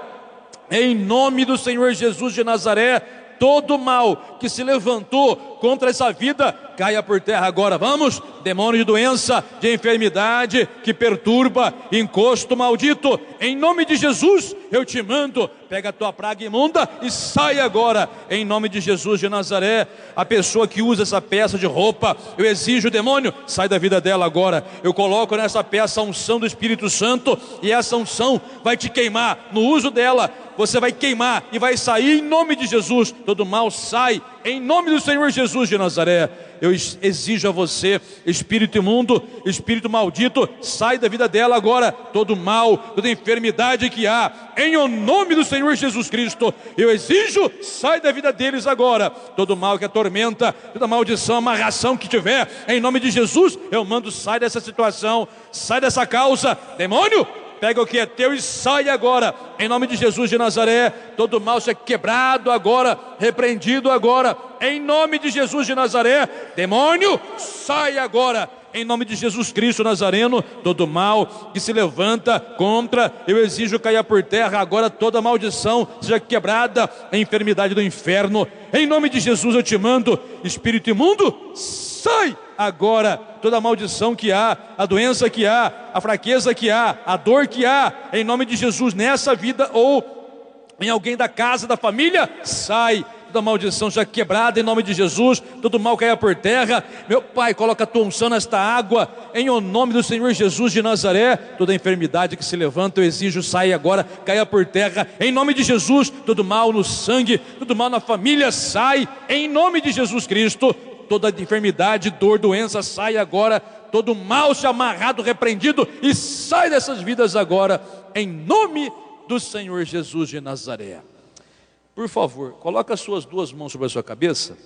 em nome do Senhor Jesus de Nazaré. Todo mal que se levantou contra essa vida, caia por terra agora. Vamos, demônio de doença, de enfermidade, que perturba, encosto maldito, em nome de Jesus, eu te mando, pega a tua praga imunda e sai agora, em nome de Jesus de Nazaré. A pessoa que usa essa peça de roupa, eu exijo, demônio, sai da vida dela agora. Eu coloco nessa peça a unção do Espírito Santo, e essa unção vai te queimar no uso dela. Você vai queimar e vai sair em nome de Jesus. Todo mal sai em nome do Senhor Jesus de Nazaré. Eu exijo a você, espírito imundo, espírito maldito, sai da vida dela agora. Todo mal, toda enfermidade que há, em o nome do Senhor Jesus Cristo, eu exijo, sai da vida deles agora. Todo mal que atormenta, toda maldição, amarração que tiver, em nome de Jesus, eu mando, sai dessa situação, sai dessa causa. Demônio, pega o que é teu e sai agora, em nome de Jesus de Nazaré. Todo mal seja quebrado agora, repreendido agora, em nome de Jesus de Nazaré. Demônio, sai agora, em nome de Jesus Cristo Nazareno. Todo mal que se levanta contra, eu exijo caia por terra agora. Toda maldição seja quebrada, a enfermidade do inferno, em nome de Jesus eu te mando. Espírito imundo, sai agora. Toda a maldição que há, a doença que há, a fraqueza que há, a dor que há, em nome de Jesus, nessa vida ou em alguém da casa, da família, sai. Toda maldição já quebrada em nome de Jesus, todo mal caia por terra. Meu Pai, coloca a tua unção nesta água, em o nome do Senhor Jesus de Nazaré. Toda enfermidade que se levanta, eu exijo, sai agora, caia por terra, em nome de Jesus. Todo mal no sangue, todo mal na família, sai, em nome de Jesus Cristo. Toda enfermidade, dor, doença, sai agora. Todo mal se amarrado, repreendido, e sai dessas vidas agora, em nome do Senhor Jesus de Nazaré. Por favor, coloca as suas duas mãos sobre a sua cabeça.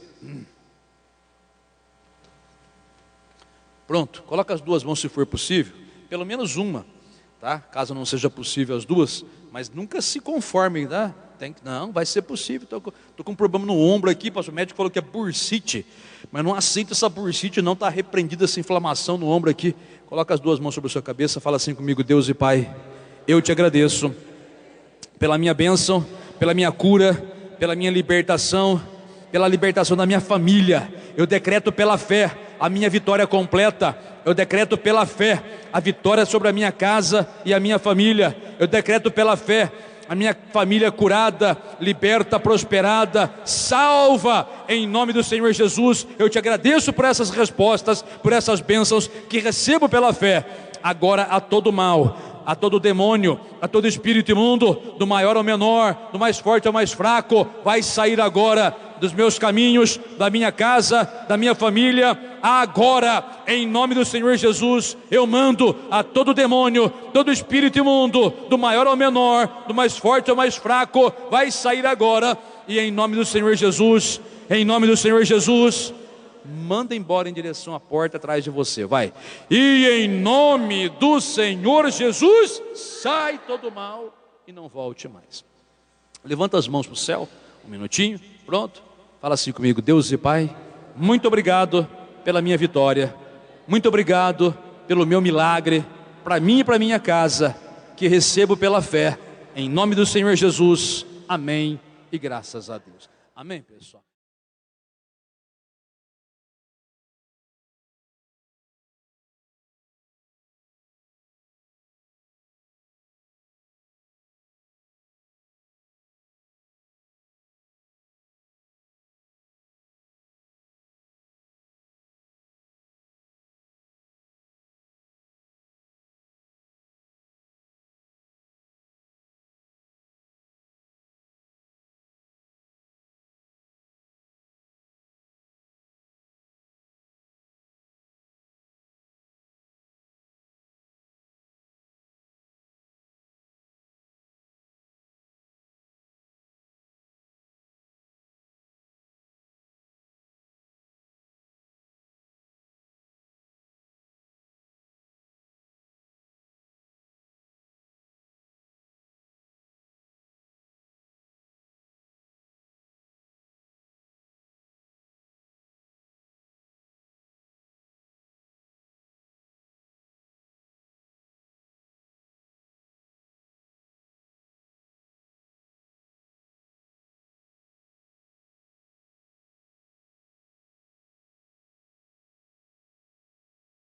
Pronto, coloca as duas mãos se for possível, pelo menos uma, tá? Caso não seja possível as duas, mas nunca se conformem, tá? Não, vai ser possível. Estou com um problema no ombro aqui, pastor. O médico falou que é bursite, mas não aceita essa bursite, não. Está repreendida essa inflamação no ombro aqui. Coloca as duas mãos sobre a sua cabeça, fala assim comigo: Deus e Pai, eu te agradeço pela minha bênção, pela minha cura, pela minha libertação, pela libertação da minha família. Eu decreto pela fé a minha vitória completa. Eu decreto pela fé a vitória sobre a minha casa e a minha família. Eu decreto pela fé a minha família curada, liberta, prosperada, salva, em nome do Senhor Jesus. Eu te agradeço por essas respostas, por essas bênçãos que recebo pela fé. Agora a todo mal, a todo demônio, a todo espírito imundo, do maior ao menor, do mais forte ao mais fraco, vai sair agora dos meus caminhos, da minha casa, da minha família. Agora, em nome do Senhor Jesus, eu mando a todo demônio, todo espírito imundo, do maior ao menor, do mais forte ao mais fraco, vai sair agora, e em nome do Senhor Jesus, em nome do Senhor Jesus, manda embora em direção à porta atrás de você, vai. E em nome do Senhor Jesus, sai todo mal e não volte mais. Levanta as mãos para o céu, um minutinho, pronto. Fala assim comigo: Deus e Pai, muito obrigado pela minha vitória, muito obrigado pelo meu milagre, para mim e para minha casa, que recebo pela fé, em nome do Senhor Jesus, amém e graças a Deus. Amém, pessoal.